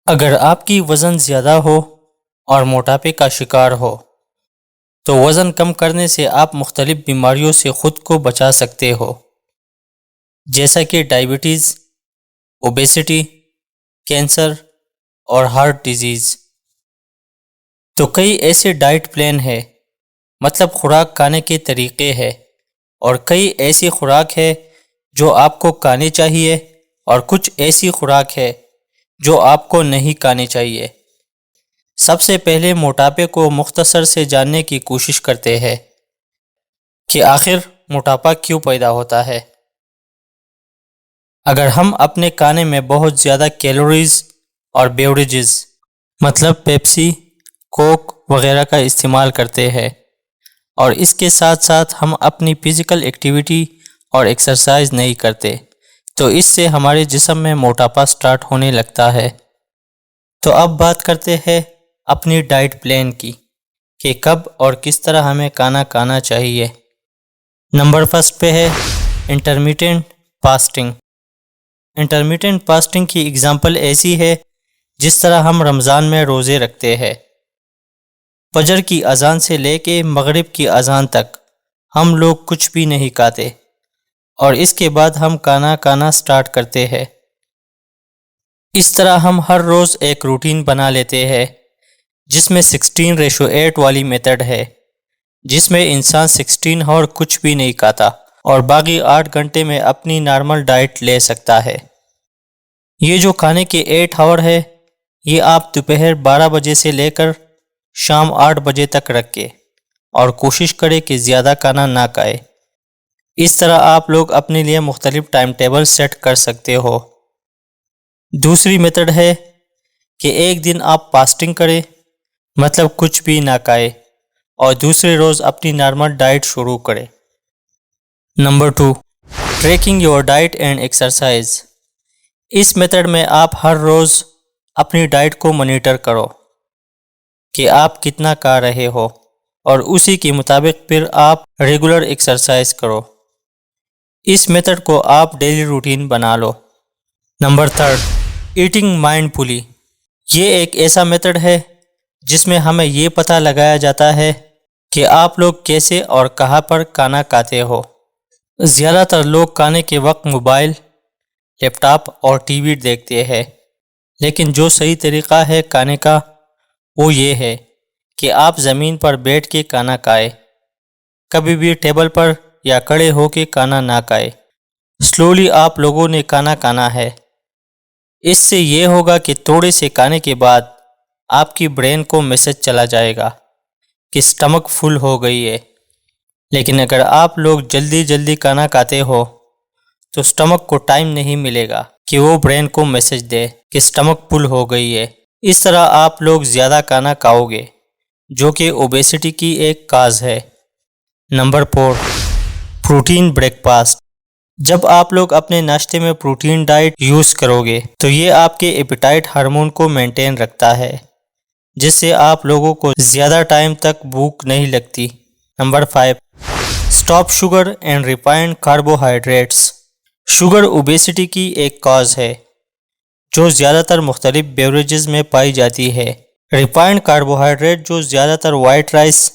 اگر آپ کی وزن زیادہ ہو اور موٹاپے کا شکار ہو تو وزن کم کرنے سے آپ مختلف بیماریوں سے خود کو بچا سکتے ہو، جیسا کہ ڈائبٹیز، اوبیسٹی، کینسر اور ہارٹ ڈیزیز۔ تو کئی ایسے ڈائٹ پلان ہے، مطلب خوراک کھانے کے طریقے ہے، اور کئی ایسی خوراک ہے جو آپ کو کھانی چاہیے اور کچھ ایسی خوراک ہے جو آپ کو نہیں کھانی چاہیے۔ سب سے پہلے موٹاپے کو مختصر سے جاننے کی کوشش کرتے ہیں کہ آخر موٹاپا کیوں پیدا ہوتا ہے۔ اگر ہم اپنے کھانے میں بہت زیادہ کیلوریز اور بیوریجز مطلب پیپسی، کوک وغیرہ کا استعمال کرتے ہیں، اور اس کے ساتھ ساتھ ہم اپنی فزیکل ایکٹیویٹی اور ایکسرسائز نہیں کرتے، تو اس سے ہمارے جسم میں موٹاپا سٹارٹ ہونے لگتا ہے۔ تو اب بات کرتے ہیں اپنی ڈائٹ پلان کی کہ کب اور کس طرح ہمیں کھانا کھانا چاہیے۔ نمبر فرسٹ پہ ہے انٹرمیٹنٹ فاسٹنگ۔ انٹرمیٹنٹ فاسٹنگ کی اگزامپل ایسی ہے جس طرح ہم رمضان میں روزے رکھتے ہیں۔ فجر کی اذان سے لے کے مغرب کی اذان تک ہم لوگ کچھ بھی نہیں کھاتے، اور اس کے بعد ہم کھانا کھانا سٹارٹ کرتے ہیں۔ اس طرح ہم ہر روز ایک روٹین بنا لیتے ہیں جس میں 16:8 والی میتھڈ ہے، جس میں انسان 16 اور کچھ بھی نہیں کھاتا اور باقی 8 گھنٹے میں اپنی نارمل ڈائٹ لے سکتا ہے۔ یہ جو کھانے کے 8 آور ہے، یہ آپ دوپہر 12 بجے سے لے کر شام 8 بجے تک رکھیں اور کوشش کریں کہ زیادہ کھانا نہ کھائیں۔ اس طرح آپ لوگ اپنے لیے مختلف ٹائم ٹیبل سیٹ کر سکتے ہو۔ دوسری میتھڈ ہے کہ ایک دن آپ فاسٹنگ کریں، مطلب کچھ بھی نہ کھائیں، اور دوسرے روز اپنی نارمل ڈائٹ شروع کریں۔ Number 2، tracking your diet and exercise. اس میتھڈ میں آپ ہر روز اپنی ڈائٹ کو مانیٹر کرو کہ آپ کتنا کھا رہے ہو، اور اسی کے مطابق پھر آپ ریگولر ایکسرسائز کرو۔ اس میتھڈ کو آپ ڈیلی روٹین بنا لو۔ نمبر 3، ایٹنگ مائنڈ فلی۔ یہ ایک ایسا میتھڈ ہے جس میں ہمیں یہ پتہ لگایا جاتا ہے کہ آپ لوگ کیسے اور کہاں پر کھانا کھاتے ہو۔ زیادہ تر لوگ کھانے کے وقت موبائل، لیپ ٹاپ اور ٹی وی دیکھتے ہیں، لیکن جو صحیح طریقہ ہے کھانے کا وہ یہ ہے کہ آپ زمین پر بیٹھ کے کھانا کھائیں، کبھی بھی ٹیبل پر یا کھڑے ہو کے کھانا نہ کھائیں۔ سلولی آپ لوگوں نے کھانا کھانا ہے۔ اس سے یہ ہوگا کہ تھوڑے سے کھانے کے بعد آپ کی برین کو میسج چلا جائے گا کہ سٹمک فل ہو گئی ہے، لیکن اگر آپ لوگ جلدی جلدی کھانا کھاتے ہو تو سٹمک کو ٹائم نہیں ملے گا کہ وہ برین کو میسج دے کہ سٹمک فل ہو گئی ہے۔ اس طرح آپ لوگ زیادہ کھانا کھاؤ گے، جو کہ اوبیسٹی کی ایک کاز ہے۔ Number 4، protein break fast. جب آپ لوگ اپنے ناشتے میں پروٹین ڈائٹ یوز کرو گے تو یہ آپ کے ایپیٹائٹ ہارمون کو مینٹین رکھتا ہے، جس سے آپ لوگوں کو زیادہ ٹائم تک بھوک نہیں لگتی۔ Number 5، stop sugar and refined carbohydrates. Sugar obesity کی ایک کاز ہے جو زیادہ تر مختلف بیوریجز میں پائی جاتی ہے۔ ریفائنڈ کاربوہائیڈریٹ جو زیادہ تر وائٹ رائس،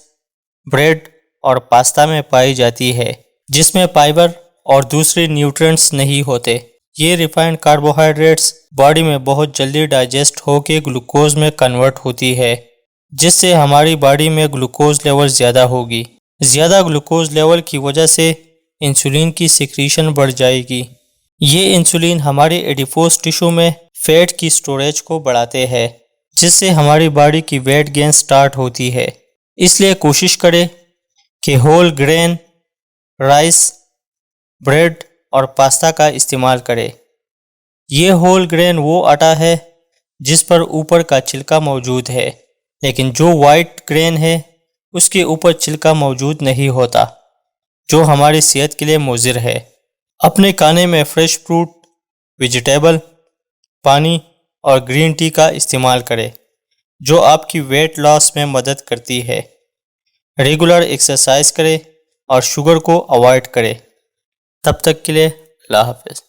بریڈ اور پاستا میں پائی جاتی ہے، جس میں فائبر اور دوسرے نیوٹرینٹس نہیں ہوتے۔ یہ ریفائنڈ کاربوہائیڈریٹس باڈی میں بہت جلدی ڈائجسٹ ہو کے گلوکوز میں کنورٹ ہوتی ہے، جس سے ہماری باڈی میں گلوکوز لیول زیادہ ہوگی۔ زیادہ گلوکوز لیول کی وجہ سے انسولین کی سیکریشن بڑھ جائے گی۔ یہ انسولین ہمارے ایڈیپوز ٹشو میں فیٹ کی سٹوریج کو بڑھاتے ہیں، جس سے ہماری باڈی کی ویٹ گین سٹارٹ ہوتی ہے۔ اس لیے کوشش کریں کہ ہول گرین رائس، بریڈ اور پاستا کا استعمال کریں۔ یہ ہول گرین وہ آٹا ہے جس پر اوپر کا چھلکا موجود ہے، لیکن جو وائٹ گرین ہے اس کے اوپر چھلکا موجود نہیں ہوتا، جو ہماری صحت کے لیے مضر ہے۔ اپنے کھانے میں فریش فروٹ، ویجیٹیبل، پانی اور گرین ٹی کا استعمال کریں، جو آپ کی ویٹ لاس میں مدد کرتی ہے۔ ریگولر ایکسرسائز کریں اور شوگر کو اوائڈ کریں۔ تب تک کے لیے اللہ حافظ۔